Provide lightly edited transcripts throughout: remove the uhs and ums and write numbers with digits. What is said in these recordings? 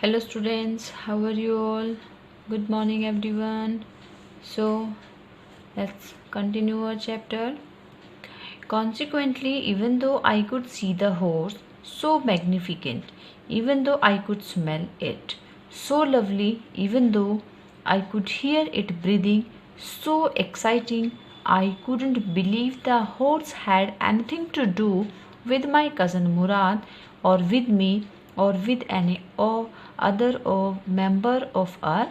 Hello students, how are you all? Good morning everyone. So let's continue our chapter. Consequently, even though I could see the horse, so magnificent, even though I could smell it, so lovely, even though I could hear it breathing, so exciting, I couldn't believe the horse had anything to do with my cousin Murad or with me or with any other member of our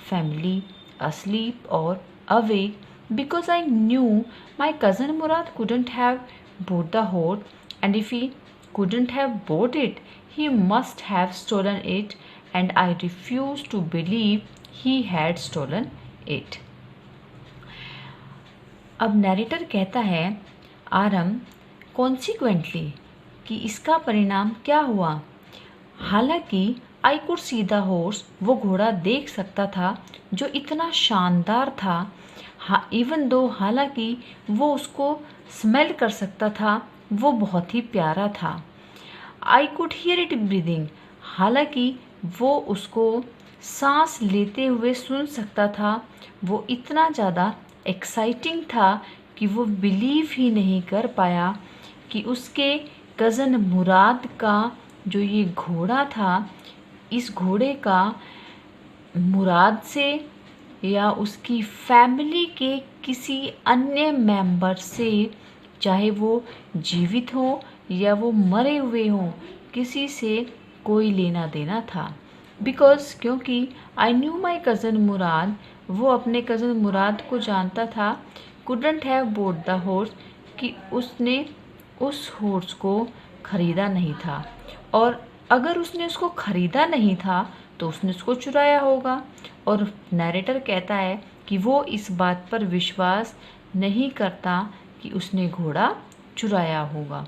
family, asleep or awake, because I knew my cousin Murad couldn't have bought the horse, and if he couldn't have bought it, he must have stolen it, and I refused to believe he had stolen it. अब narrator कहता है आरम consequently कि इसका परिणाम क्या हुआ। हालांकि I could see the horse, वो घोड़ा देख सकता था जो इतना शानदार था। इवन दो, हालांकि वो उसको स्मेल कर सकता था, वो बहुत ही प्यारा था। I could hear it breathing, हालांकि वो उसको सांस लेते हुए सुन सकता था। वो इतना ज़्यादा एक्साइटिंग था कि वो बिलीव ही नहीं कर पाया कि उसके कज़न मुराद का जो ये घोड़ा था, इस घोड़े का मुराद से या उसकी फैमिली के किसी अन्य मेंबर से, चाहे वो जीवित हो या वो मरे हुए हों, किसी से कोई लेना देना था। क्योंकि आई न्यू माई कज़न मुराद, वो अपने कज़न मुराद को जानता था। Couldn't have boat the horse, कि उसने उस हॉर्स को ख़रीदा नहीं था, और अगर उसने उसको ख़रीदा नहीं था तो उसने उसको चुराया होगा। और नैरेटर कहता है कि वो इस बात पर विश्वास नहीं करता कि उसने घोड़ा चुराया होगा।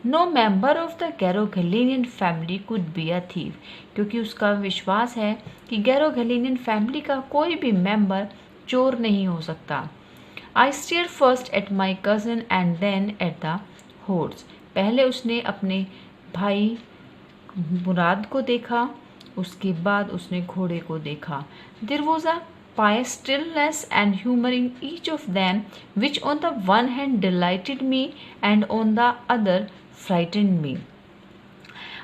No member of the Garoghlanian family could be a thief, क्योंकि उसका विश्वास है कि गैरोगेलिनियन फैमिली का कोई भी मेंबर चोर नहीं हो सकता। I stared first at my cousin and then at the horse, पहले उसने अपने भाई मुराद को देखा, उसके बाद उसने घोड़े को देखा। There was a pious stillness and humor in each of them, which on the one hand delighted me and on the other frightened me.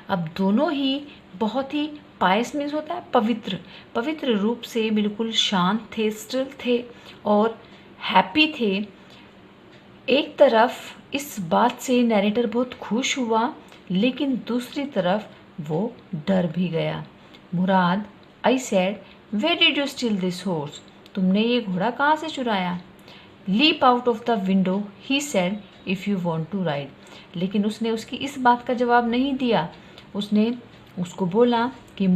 अब दोनों ही बहुत ही पायस मीन्स होता है पवित्र, पवित्र रूप से बिल्कुल शांत थे, स्टिल थे और हैप्पी थे। एक तरफ इस बात से नैरेटर बहुत खुश हुआ, लेकिन दूसरी तरफ वो डर भी गया। Murad, I said, where did you steal this horse, तुमने ये घोड़ा कहाँ से चुराया। Leap out of the window, he said, if you want to ride, लेकिन उसने उसकी इस बात का जवाब नहीं दिया। उसने उसको बोला कि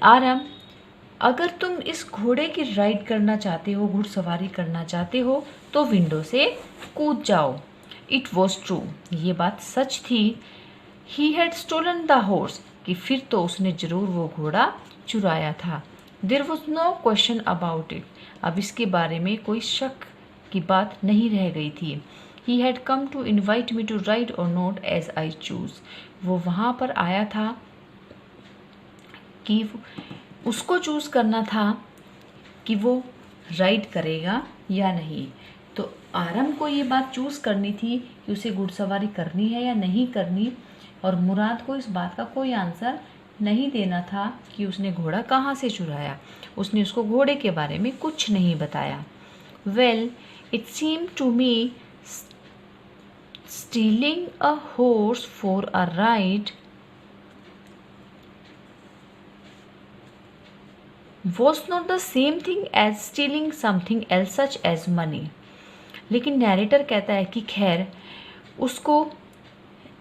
आरम, अगर तुम इस घोड़े की राइड करना चाहते हो, घुड़सवारी करना चाहते हो, तो विंडो से कूद जाओ। इट वॉज ट्रू, ये बात सच थी। He had stolen the horse, कि फिर तो उसने जरूर वो घोड़ा चुराया था। There was no question about it, अब इसके बारे में कोई शक की बात नहीं रह गई थी। He had come to invite me to ride और नॉट एज आई चूज़, वो वहाँ पर आया था कि उसको चूज़ करना था कि वो राइड करेगा या नहीं। तो आरम को ये बात चूज़ करनी थी कि उसे घुड़सवारी करनी है या नहीं करनी, और मुराद को इस बात का कोई आंसर नहीं देना था कि उसने घोड़ा कहाँ से चुराया। उसने उसको घोड़े के बारे में कुछ नहीं बताया। Well, it seem to me stealing a horse for a ride was not the same thing as stealing something else such as money. लेकिन नैरेटर कहता है कि खैर उसको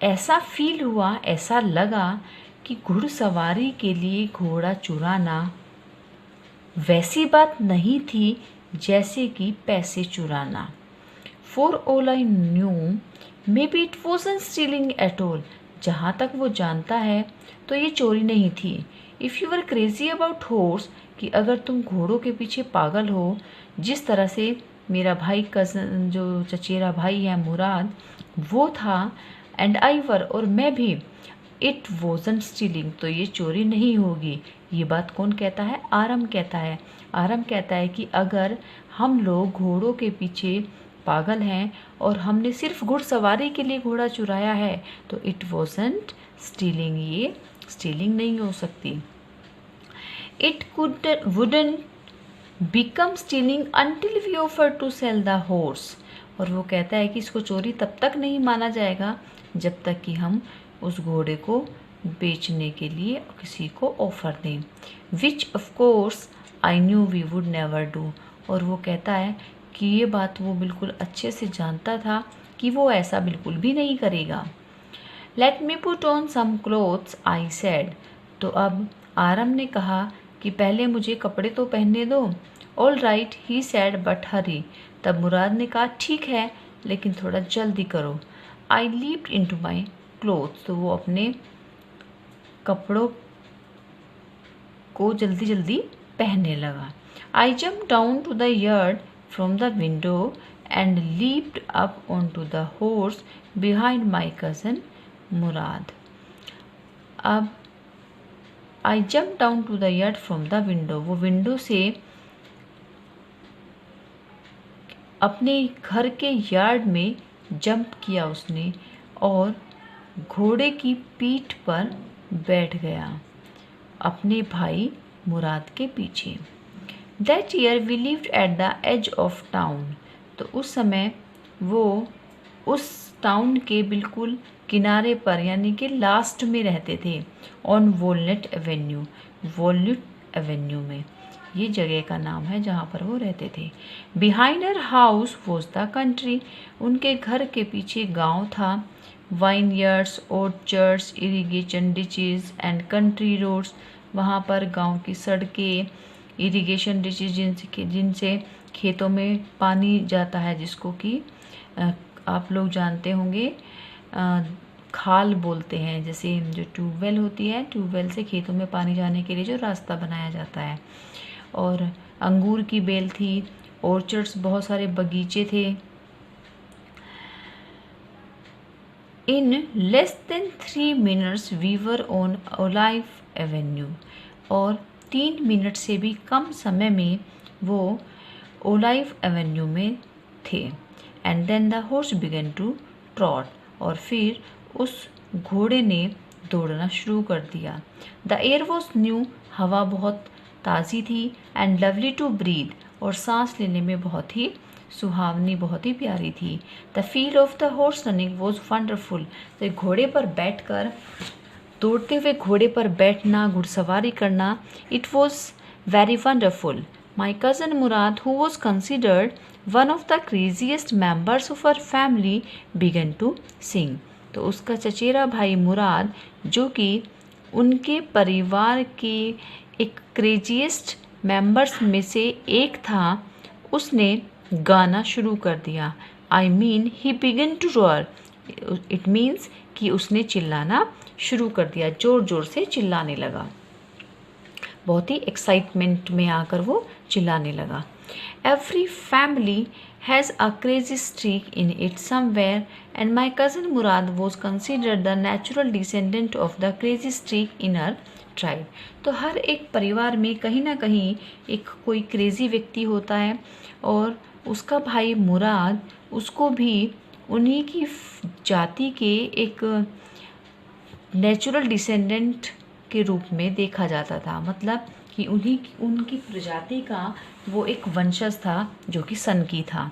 ऐसा फील हुआ, ऐसा लगा कि घुड़सवारी के लिए घोड़ा चुराना वैसी बात नहीं थी जैसे कि पैसे चुराना। For all I knew may be it wasn't stealing at all, जहाँ तक वो जानता है तो ये चोरी नहीं थी। If you are crazy about horse, कि अगर तुम घोड़ों के पीछे पागल हो, जिस तरह से मेरा भाई कज़न जो चचेरा भाई है मुराद वो था, एंड आई वर, और मैं भी, इट वॉजंट स्टीलिंग, तो ये चोरी नहीं होगी। ये बात कौन कहता है? आरम कहता है। आरम कहता है कि अगर हम लोग घोड़ों के पीछे पागल हैं और हमने सिर्फ घुड़सवारी के लिए घोड़ा चुराया है तो इट वॉजंट स्टीलिंग, ये स्टीलिंग नहीं हो सकती। It wouldn't become stealing until we offer to sell the horse, और वो कहता है कि इसको चोरी तब तक नहीं माना जाएगा जब तक कि हम उस घोड़े को बेचने के लिए किसी को ऑफर दें। Which of course I knew we would never do, और वो कहता है कि ये बात वो बिल्कुल अच्छे से जानता था कि वो ऐसा बिल्कुल भी नहीं करेगा। Let me put on some clothes I said, तो अब आरम ने कहा कि पहले मुझे कपड़े तो पहनने दो। All right he said but hurry, तब मुराद ने कहा ठीक है लेकिन थोड़ा जल्दी करो। I leaped into my clothes, तो वो अपने कपड़ों को जल्दी जल्दी पहनने लगा। I jump down to the yard from the window and leaped up on to the horse behind my cousin Murad. अब I jump down to the yard from the window, वो विंडो से अपने घर के यार्ड में जंप किया उसने और घोड़े की पीठ पर बैठ गया अपने भाई मुराद के पीछे। That year we lived at the edge of town, तो उस समय वो उस टाउन के बिल्कुल किनारे पर यानी कि लास्ट में रहते थे। On walnut Avenue, walnut Avenue में ये जगह का नाम है जहाँ पर वो रहते थे। Behind her house was the country, उनके घर के पीछे गांव था। Vineyards, orchards, irrigation ditches and country roads, वहाँ पर गांव की सड़कें, इरिगेशन डिचेज जिनसे खेतों में पानी जाता है, जिसको कि आप लोग जानते होंगे खाल बोलते हैं, जैसे जो ट्यूबवेल होती है, ट्यूबवेल से खेतों में पानी जाने के लिए जो रास्ता बनाया जाता है। और अंगूर की बेल थी, ऑर्चर्ड्स बहुत सारे बगीचे थे। In less than 3 minutes we were on Olive Avenue, और 3 मिनट से भी कम समय में वो ओलाइव एवेन्यू में थे। And then the horse began to trot, और फिर उस घोड़े ने दौड़ना शुरू कर दिया। द एयर वॉज न्यू, हवा बहुत ताज़ी थी। एंड लवली टू ब्रीथ, और सांस लेने में बहुत ही सुहावनी, बहुत ही प्यारी थी। The feel of the horse running was wonderful, तो घोड़े पर बैठकर दौड़ते हुए घोड़े पर बैठना, घुड़सवारी करना, it was very wonderful. My cousin Murad, who was considered one of the craziest members of our family, began to sing, तो उसका चचेरा भाई मुराद, जो कि उनके परिवार के एक क्रेजीएस्ट मेंबर्स में से एक था, उसने गाना शुरू कर दिया। I mean he began to roar, it means कि उसने चिल्लाना शुरू कर दिया, ज़ोर ज़ोर से चिल्लाने लगा, बहुत ही एक्साइटमेंट में आकर वो चिल्लाने लगा। Every family has a crazy streak in it somewhere, and my cousin Murad was considered the natural descendant of the crazy streak in her tribe. तो हर एक परिवार में कहीं ना कहीं एक कोई क्रेजी व्यक्ति होता है, और उसका भाई मुराद, उसको भी उन्हीं की जाति के एक नेचुरल डिसेंडेंट के रूप में देखा जाता था, मतलब कि उनकी प्रजाति का वो एक वंशज था जो कि सन की था।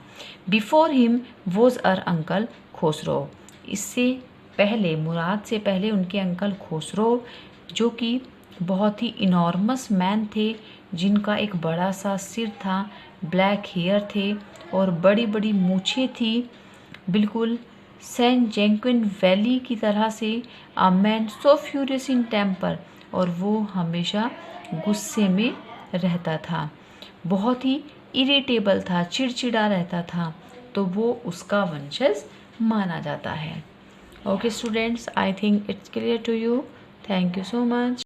Before him was our uncle Khosrove, इससे पहले, मुराद से पहले उनके अंकल खोसरो, जो कि बहुत ही इनॉर्मस मैन थे, जिनका एक बड़ा सा सिर था, ब्लैक हेयर थे और बड़ी बड़ी मूछें थी, बिल्कुल सेंट जैंक्विन वैली की तरह से। A man so furious in temper, और वो हमेशा गुस्से में रहता था, बहुत ही इरिटेबल था, चिड़चिड़ा रहता था, तो वो उसका वंशज माना जाता है। Okay students, I think it's clear to you. Thank you so much.